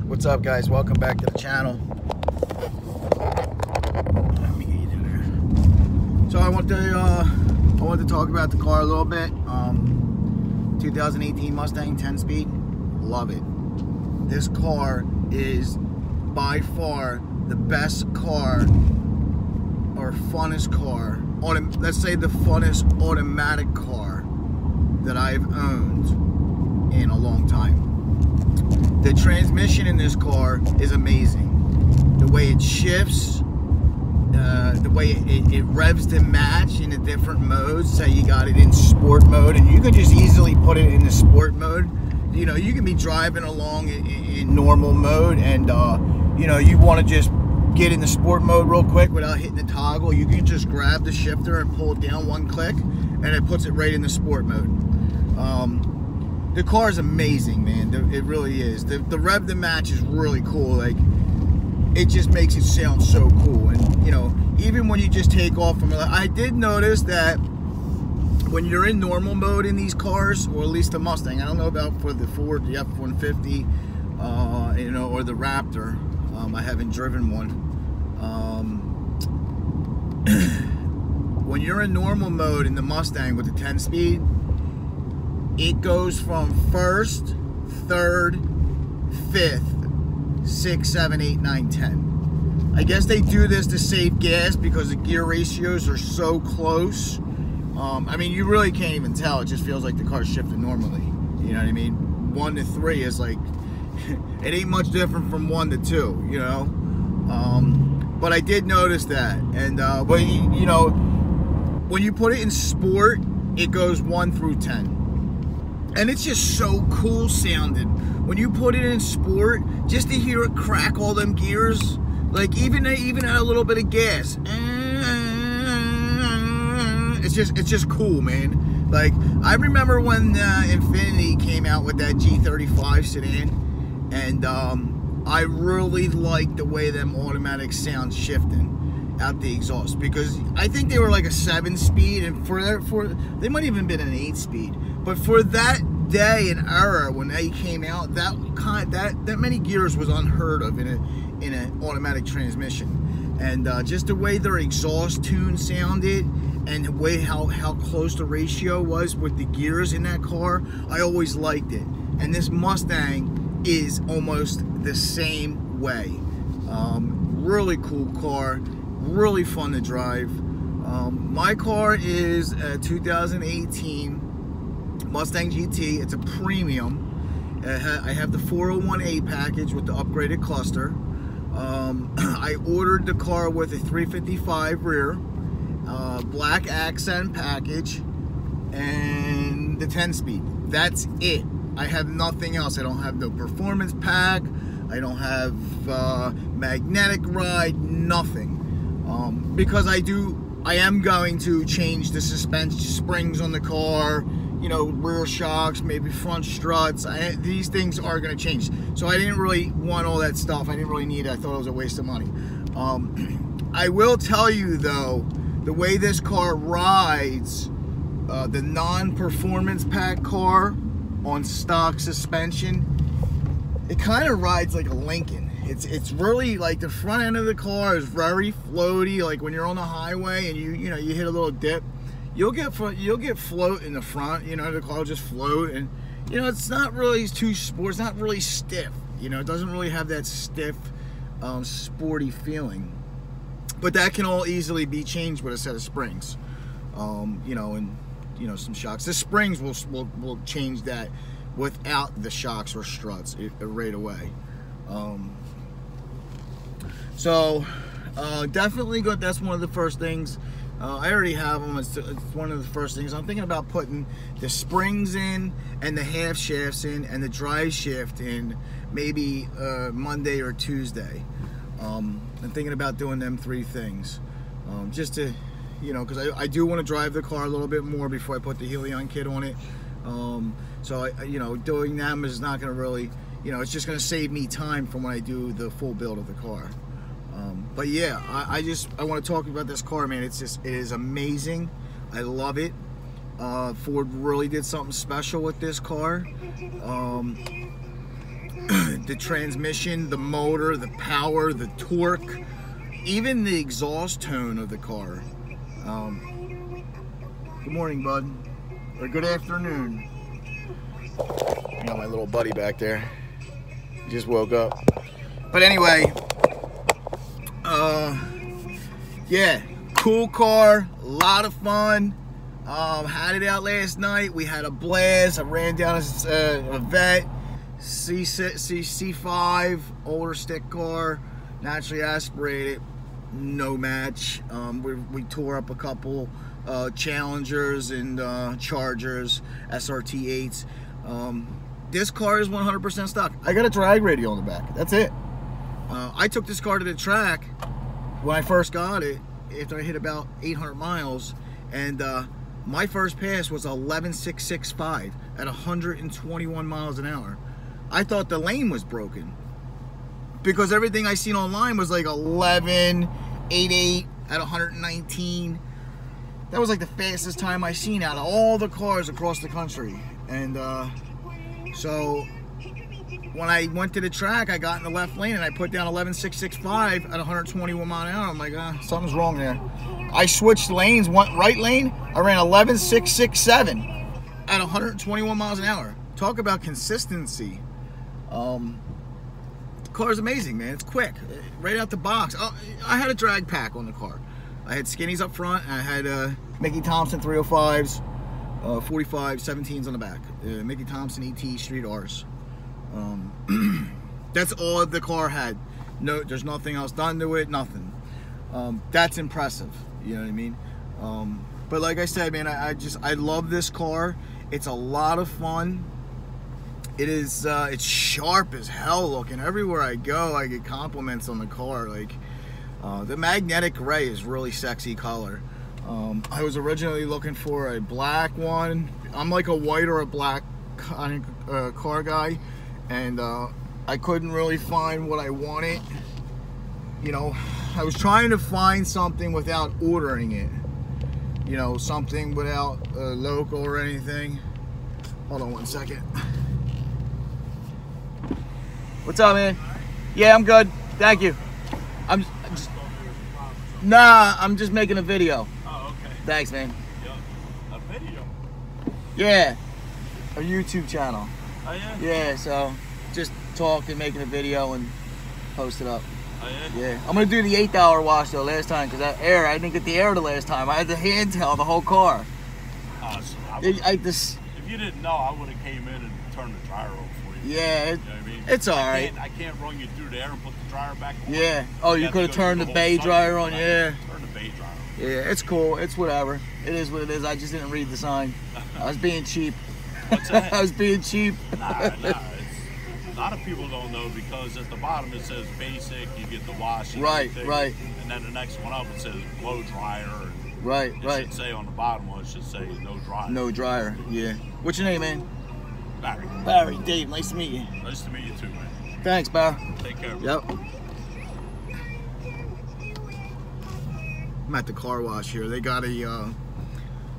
What's up, guys? Welcome back to the channel. So I want to talk about the car a little bit. 2018 Mustang 10-speed, love it. This car is by far the best car or funnest car, let's say the funnest automatic car that I've owned in a long time. The transmission in this car is amazing. The way it shifts, the way it revs to match in the different modes. Say you got it in sport mode, and you can just easily put it in the sport mode. You know, you can be driving along in normal mode, and you know, you want to just get in the sport mode real quick without hitting the toggle. You can just grab the shifter and pull it down one click, and it puts it right in the sport mode. The car is amazing, man. It really is. The rev to match is really cool. Like, it just makes it sound so cool. And you know, even when you just take off from it, I did notice that when you're in normal mode in these cars, or at least the Mustang, I don't know about for the Ford, the F-150, you know, or the Raptor. I haven't driven one. When you're in normal mode in the Mustang with the 10-speed, it goes from first, third, fifth, 6, 7, 8, 9, 10. I guess they do this to save gas because the gear ratios are so close. I mean, you really can't even tell. It just feels like the car's shifting normally. You know what I mean? 1 to 3 is like, it ain't much different from 1 to 2, you know? But I did notice that. And, but you know, when you put it in sport, it goes 1 through 10. And it's just so cool sounding. When you put it in sport, just to hear it crack all them gears, like even at a little bit of gas, it's just cool, man. Like, I remember when Infiniti came out with that G35 sedan, and I really liked the way them automatics sound shifting out the exhaust, because I think they were like a 7-speed, and they might even been an 8-speed. But for that day and era when they came out, that many gears was unheard of in an automatic transmission. And just the way their exhaust tune sounded, and the way how close the ratio was with the gears in that car, I always liked it. And this Mustang is almost the same way. Really cool car, really fun to drive. My car is a 2018 Mustang GT. It's a premium. I have the 401A package with the upgraded cluster. I ordered the car with a 355 rear, black accent package, and the 10-speed. That's it. I have nothing else. I don't have no performance pack. I don't have magnetic ride, nothing. Because I am going to change the suspension springs on the car, you know, rear shocks, maybe front struts. These things are going to change. So I didn't really want all that stuff. I didn't really need it. I thought it was a waste of money. I will tell you, though, the way this car rides, the non-performance pack car on stock suspension, it kind of rides like a Lincoln. It's really like the front end of the car is very floaty. Like when you're on the highway and you know you hit a little dip, you'll get float in the front. You know, the car will just float, and you know, it's not really too sport. It's not really stiff. You know, it doesn't really have that stiff, sporty feeling. But that can all easily be changed with a set of springs. You know, and you know, some shocks. The springs will change that without the shocks or struts right away. So definitely good. That's one of the first things. I already have them. It's one of the first things. I'm thinking about putting the springs in and the half shafts in and the drive shift in maybe Monday or Tuesday. I'm thinking about doing them 3 things, just to, you know, because I do want to drive the car a little bit more before I put the Helion kit on it. So you know, doing them is not going to really, you know, it's just going to save me time from when I do the full build of the car. But yeah, I want to talk about this car, man. It is amazing. I love it. Ford really did something special with this car. the transmission, the motor, the power, the torque, even the exhaust tone of the car. Good morning, bud, or good afternoon. I got my little buddy back there. He just woke up. But anyway, yeah, cool car, a lot of fun. Had it out last night. We had a blast. I ran down a vet C5 older stick car, naturally aspirated, no match. We tore up a couple Challengers and Chargers, SRT8s. This car is 100% stock. I got a drag radio on the back. That's it. I took this car to the track when I first got it after I hit about 800 miles, and my first pass was 11.665 at 121 miles an hour. I thought the lane was broken because everything I seen online was like 11.88 at 119. That was like the fastest time I seen out of all the cars across the country. And so when I went to the track, I got in the left lane and I put down 11.665 at 121 mile an hour. I'm like, something's wrong there. I switched lanes, went right lane. I ran 11.667 at 121 miles an hour. Talk about consistency. The car is amazing, man. It's quick, right out the box. I had a drag pack on the car. I had skinnies up front. I had Mickey Thompson 305s, 45 17s on the back. Mickey Thompson ET Street R's. That's all the car had. No, there's nothing else done to it. Nothing. That's impressive. You know what I mean? But like I said, man, I love this car. It's a lot of fun. It is. It's sharp as hell looking. Everywhere I go, I get compliments on the car. Like the magnetic gray is really sexy color. I was originally looking for a black one. I'm like a white or a black kind of car guy, and I couldn't really find what I wanted. You know, I was trying to find something without ordering it. You know, something without a local or anything. Hold on one second. What's up, man? Yeah, I'm good. Thank you. I'm just making a video. Oh, okay. Thanks, man. Yeah. A video? Yeah. A YouTube channel. Oh, yeah? Yeah, so just talking, making a video, and post it up. Oh, yeah? Yeah. I'm going to do the $8 wash, though, last time, because I didn't get the air the last time. I had the handtail the whole car. So If you didn't know, I would have came in and turned the dryer over for you. Yeah, you know what I mean? It's all right. I can't run you through there and put the dryer back on. Yeah. Oh, you could have turned the bay dryer on, yeah. Turn the bay dryer on. Yeah, it's cool. It's whatever. It is what it is. I just didn't read the sign. I was being cheap. What's that? I was being cheap. Nah. A lot of people don't know because at the bottom it says basic, you get the wash. Right. And then the next one up it says blow dryer. And Right. It should say on the bottom one, it should say no dryer. No dryer, yeah. What's your name, man? Barry. Barry, Dave, nice to meet you. Nice to meet you too, man. Thanks, Barry. Take care. Yep. I'm at the car wash here. They got a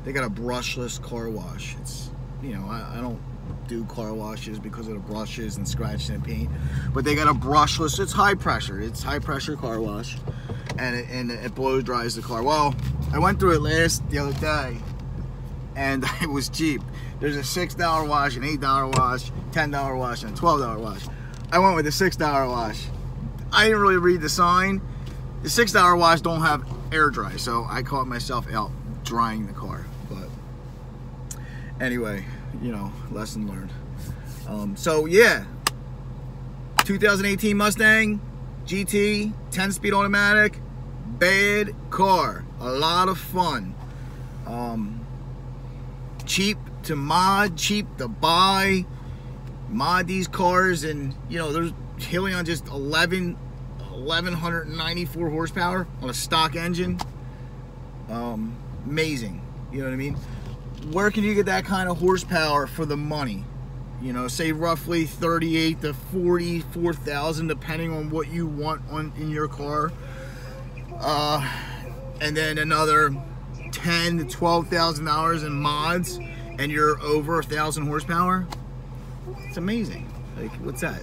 brushless car wash. It's, you know, I don't do car washes because of the brushes and scratching and paint, but they got a brushless. It's high pressure. It's high pressure car wash, and it blow dries the car. Well, I went through it the other day, and it was cheap. There's a $6 wash, an $8 wash, $10 wash, and a $12 wash. I went with the $6 wash. I didn't really read the sign. The $6 wash don't have air dry, so I caught myself out drying the car. But anyway, you know, lesson learned. So yeah, 2018 Mustang GT, 10-speed automatic, bad car, a lot of fun. Cheap to mod, cheap to buy. Mod these cars, and you know, there's hilling on just 1194 horsepower on a stock engine. Amazing, you know what I mean? Where can you get that kind of horsepower for the money? You know, say roughly 38 to 44,000, depending on what you want in your car. And then another $10,000 to $12,000 in mods, and you're over 1,000 horsepower. It's amazing. Like, what's that?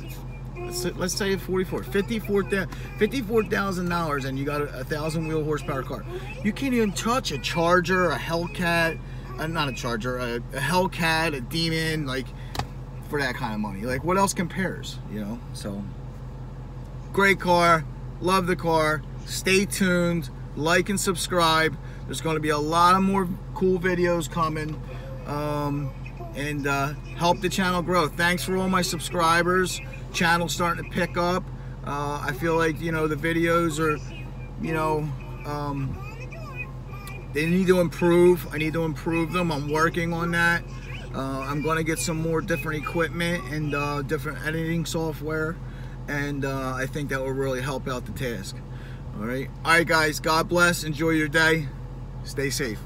let's say 44, $54,000, and you got a 1,000 wheel horsepower car. You can't even touch a Charger, a Hellcat, not a Charger, a Hellcat, a Demon, like, for that kind of money. Like, what else compares, you know? So, great car, love the car. Stay tuned, like and subscribe. There's going to be a lot of more cool videos coming, and help the channel grow. Thanks for all my subscribers. Channel's starting to pick up. I feel like, you know, the videos are, you know, they need to improve. I need to improve them. I'm working on that. I'm going to get some more different equipment and different editing software, and I think that will really help out the task. All right, guys, God bless. Enjoy your day. Stay safe.